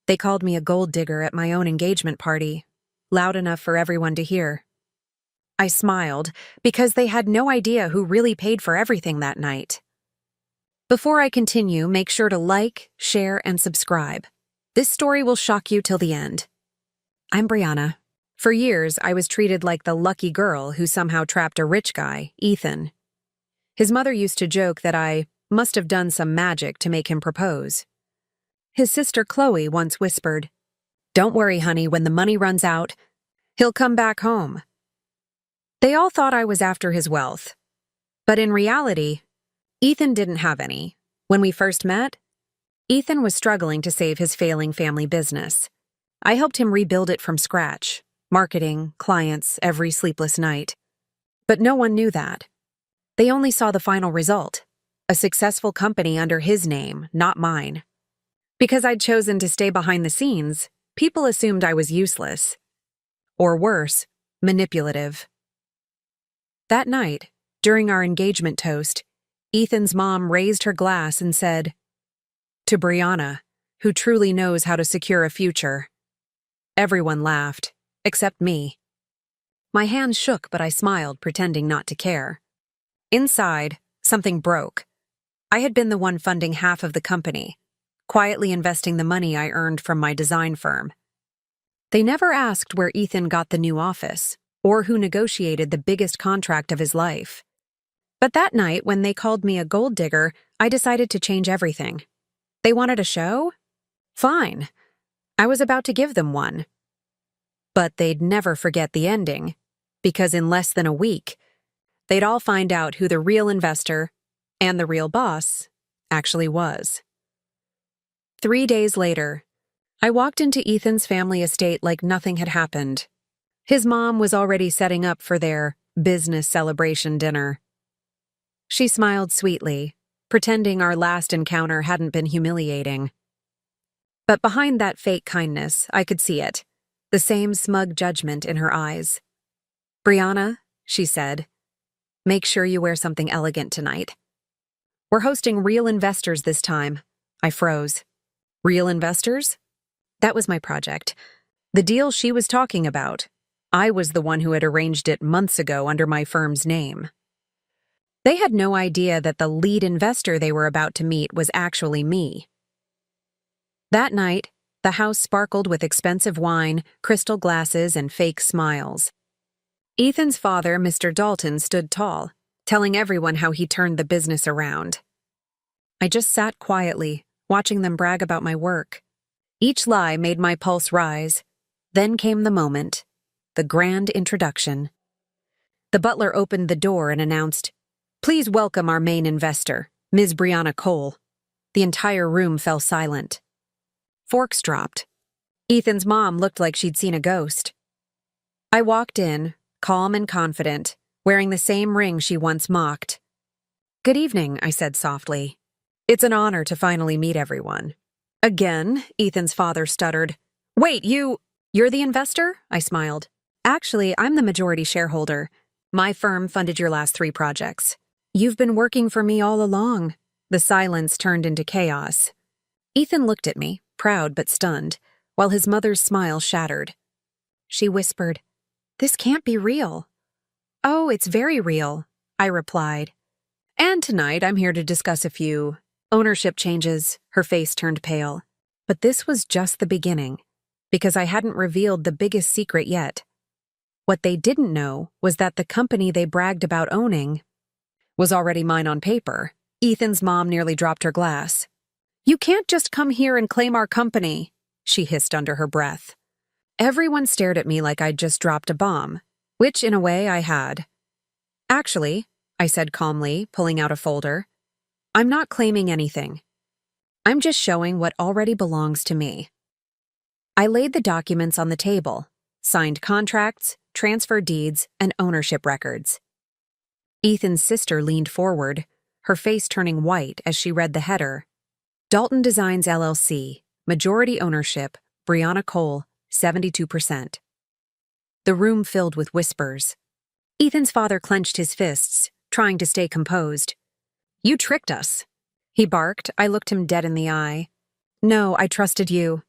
They called me a gold digger at my own engagement party, loud enough for everyone to hear. I smiled because they had no idea who really paid for everything that night. Before I continue, make sure to like, share, and subscribe. This story will shock you till the end. I'm Brianna. For years, I was treated like the lucky girl who somehow trapped a rich guy, Ethan. His mother used to joke that I must have done some magic to make him propose. His sister Chloe once whispered, "Don't worry, honey, when the money runs out, he'll come back home." They all thought I was after his wealth. But in reality, Ethan didn't have any. When we first met, Ethan was struggling to save his failing family business. I helped him rebuild it from scratch, marketing, clients, every sleepless night. But no one knew that. They only saw the final result, a successful company under his name, not mine. Because I'd chosen to stay behind the scenes, people assumed I was useless. Or worse, manipulative. That night, during our engagement toast, Ethan's mom raised her glass and said, "To Brianna, who truly knows how to secure a future." Everyone laughed, except me. My hands shook, but I smiled, pretending not to care. Inside, something broke. I had been the one funding half of the company, quietly investing the money I earned from my design firm. They never asked where Ethan got the new office, or who negotiated the biggest contract of his life. But that night, when they called me a gold digger, I decided to change everything. They wanted a show? Fine. I was about to give them one. But they'd never forget the ending, because in less than a week, they'd all find out who the real investor and the real boss actually was. 3 days later, I walked into Ethan's family estate like nothing had happened. His mom was already setting up for their business celebration dinner. She smiled sweetly, pretending our last encounter hadn't been humiliating. But behind that fake kindness, I could see it, the same smug judgment in her eyes. "Brianna," she said, "make sure you wear something elegant tonight. We're hosting real investors this time." I froze. Real investors? That was my project. The deal she was talking about. I was the one who had arranged it months ago under my firm's name. They had no idea that the lead investor they were about to meet was actually me. That night, the house sparkled with expensive wine, crystal glasses, and fake smiles. Ethan's father, Mr. Dalton, stood tall, telling everyone how he turned the business around. I just sat quietly, watching them brag about my work. Each lie made my pulse rise. Then came the moment, the grand introduction. The butler opened the door and announced, "Please welcome our main investor, Ms. Brianna Cole." The entire room fell silent. Forks dropped. Ethan's mom looked like she'd seen a ghost. I walked in, calm and confident, wearing the same ring she once mocked. "Good evening," I said softly. "It's an honor to finally meet everyone." "Again?" Ethan's father stuttered. "Wait, you're the investor?" I smiled. "Actually, I'm the majority shareholder. My firm funded your last 3 projects. You've been working for me all along." The silence turned into chaos. Ethan looked at me, proud but stunned, while his mother's smile shattered. She whispered, "This can't be real." "Oh, it's very real," I replied. "And tonight I'm here to discuss a few ownership changes." Her face turned pale. But this was just the beginning, because I hadn't revealed the biggest secret yet. What they didn't know was that the company they bragged about owning was already mine on paper. Ethan's mom nearly dropped her glass. "You can't just come here and claim our company," she hissed under her breath. Everyone stared at me like I'd just dropped a bomb, which in a way I had. "Actually," I said calmly, pulling out a folder, "I'm not claiming anything. I'm just showing what already belongs to me." I laid the documents on the table, signed contracts, transfer deeds, and ownership records. Ethan's sister leaned forward, her face turning white as she read the header. Dalton Designs LLC, majority ownership, Brianna Cole, 72%. The room filled with whispers. Ethan's father clenched his fists, trying to stay composed. "You tricked us," he barked. I looked him dead in the eye. "No, I trusted you.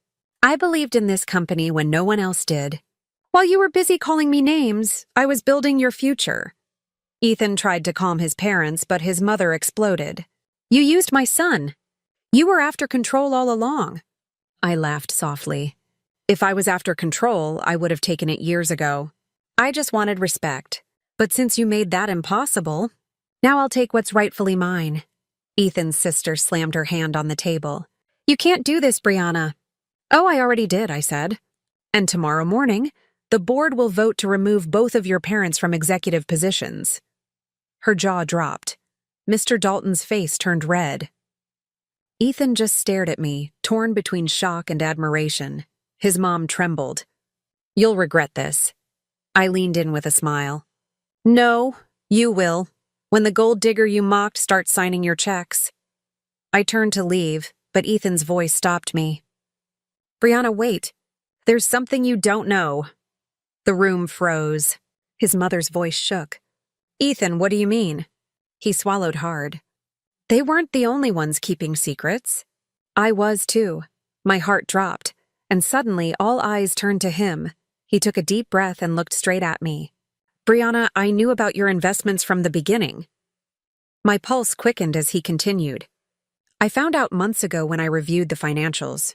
I believed in this company when no one else did. While you were busy calling me names, I was building your future. Ethan tried to calm his parents, but his mother exploded. You used my son. You were after control all along. I laughed softly. If I was after control, I would have taken it years ago. I just wanted respect. But since you made that impossible, now I'll take what's rightfully mine. Ethan's sister slammed her hand on the table. You can't do this, Brianna. Oh, I already did, I said. And tomorrow morning, the board will vote to remove both of your parents from executive positions. Her jaw dropped. Mr. Dalton's face turned red. Ethan just stared at me, torn between shock and admiration. His mom trembled. You'll regret this. I leaned in with a smile. No, you will. When the gold digger you mocked starts signing your checks. I turned to leave, but Ethan's voice stopped me. Brianna, wait. There's something you don't know. The room froze. His mother's voice shook. Ethan, what do you mean? He swallowed hard. They weren't the only ones keeping secrets. I was too. My heart dropped, and suddenly all eyes turned to him. He took a deep breath and looked straight at me. Brianna, I knew about your investments from the beginning. My pulse quickened as he continued. I found out months ago when I reviewed the financials.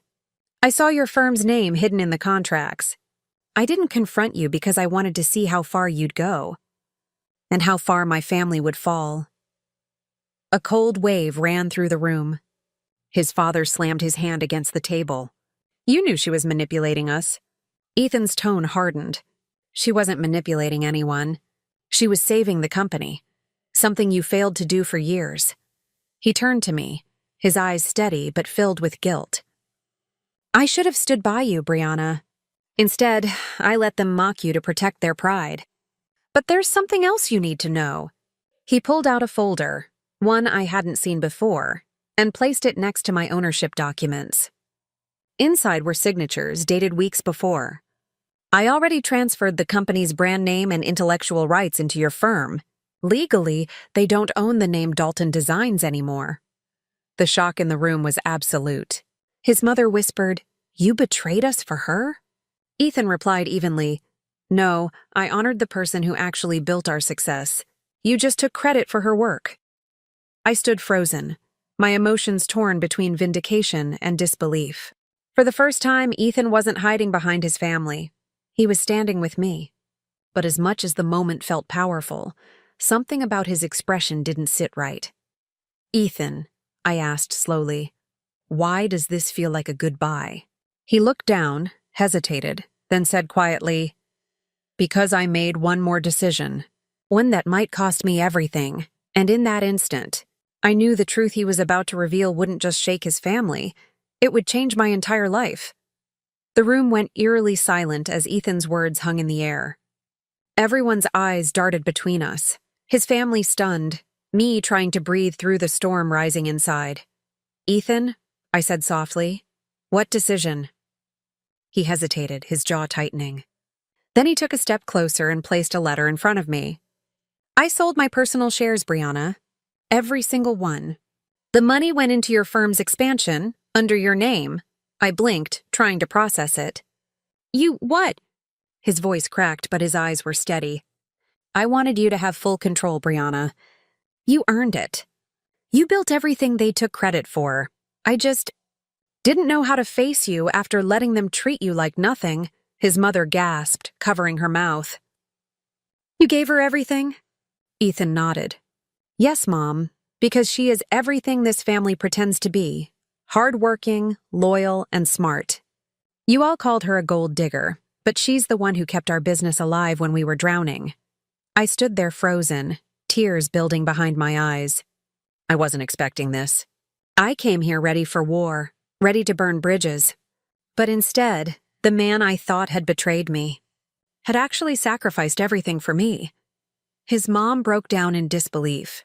I saw your firm's name hidden in the contracts. I didn't confront you because I wanted to see how far you'd go, and how far my family would fall. A cold wave ran through the room. His father slammed his hand against the table. You knew she was manipulating us. Ethan's tone hardened. She wasn't manipulating anyone. She was saving the company, something you failed to do for years. He turned to me, his eyes steady but filled with guilt. I should have stood by you, Brianna. Instead, I let them mock you to protect their pride. But there's something else you need to know. He pulled out a folder, one I hadn't seen before, and placed it next to my ownership documents. Inside were signatures dated weeks before. I already transferred the company's brand name and intellectual rights into your firm. Legally, they don't own the name Dalton Designs anymore. The shock in the room was absolute. His mother whispered, You betrayed us for her? Ethan replied evenly, No, I honored the person who actually built our success. You just took credit for her work. I stood frozen, my emotions torn between vindication and disbelief. For the first time, Ethan wasn't hiding behind his family. He was standing with me. But as much as the moment felt powerful, something about his expression didn't sit right. Ethan, I asked slowly, why does this feel like a goodbye? He looked down, hesitated, then said quietly, Because I made one more decision, one that might cost me everything, and in that instant, I knew the truth he was about to reveal wouldn't just shake his family, it would change my entire life. The room went eerily silent as Ethan's words hung in the air. Everyone's eyes darted between us, his family stunned, me trying to breathe through the storm rising inside. Ethan, I said softly, what decision? He hesitated, his jaw tightening. Then he took a step closer and placed a letter in front of me. I sold my personal shares, Brianna. Every single one. The money went into your firm's expansion, under your name. I blinked, trying to process it. You what? His voice cracked, but his eyes were steady. I wanted you to have full control, Brianna. You earned it. You built everything they took credit for. I just didn't know how to face you after letting them treat you like nothing, his mother gasped, covering her mouth. You gave her everything? Ethan nodded. Yes, Mom, because she is everything this family pretends to be. Hardworking, loyal, and smart. You all called her a gold digger, but she's the one who kept our business alive when we were drowning. I stood there frozen, tears building behind my eyes. I wasn't expecting this. I came here ready for war, ready to burn bridges. But instead, the man I thought had betrayed me had actually sacrificed everything for me. His mom broke down in disbelief.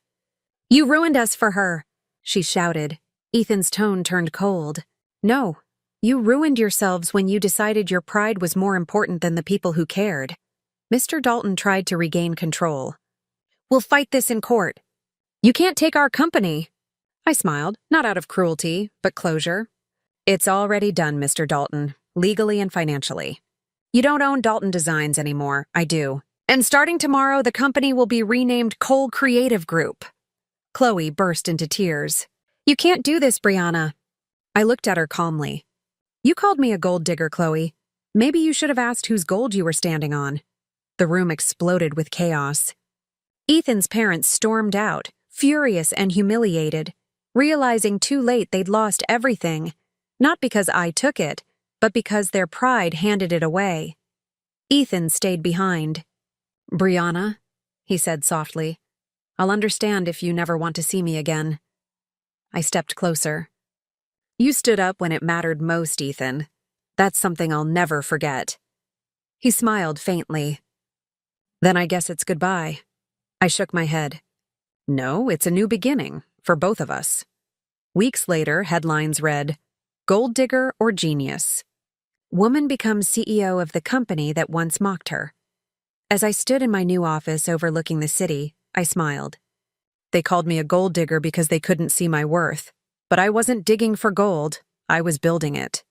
You ruined us for her, she shouted. Ethan's tone turned cold. No, you ruined yourselves when you decided your pride was more important than the people who cared. Mr. Dalton tried to regain control. We'll fight this in court. You can't take our company. I smiled, not out of cruelty, but closure. It's already done, Mr. Dalton. legally and financially. You don't own Dalton Designs anymore, I do. And starting tomorrow, the company will be renamed Cole Creative Group. Chloe burst into tears. You can't do this, Brianna. I looked at her calmly. You called me a gold digger, Chloe. Maybe you should have asked whose gold you were standing on. The room exploded with chaos. Ethan's parents stormed out, furious and humiliated, realizing too late they'd lost everything, not because I took it, but because their pride handed it away. Ethan stayed behind. Brianna, he said softly, I'll understand if you never want to see me again. I stepped closer. You stood up when it mattered most, Ethan. That's something I'll never forget. He smiled faintly. Then I guess it's goodbye. I shook my head. No, it's a new beginning, for both of us. Weeks later, headlines read, Gold Digger or Genius. Woman becomes CEO of the company that once mocked her. As I stood in my new office overlooking the city, I smiled. They called me a gold digger because they couldn't see my worth. But I wasn't digging for gold, I was building it.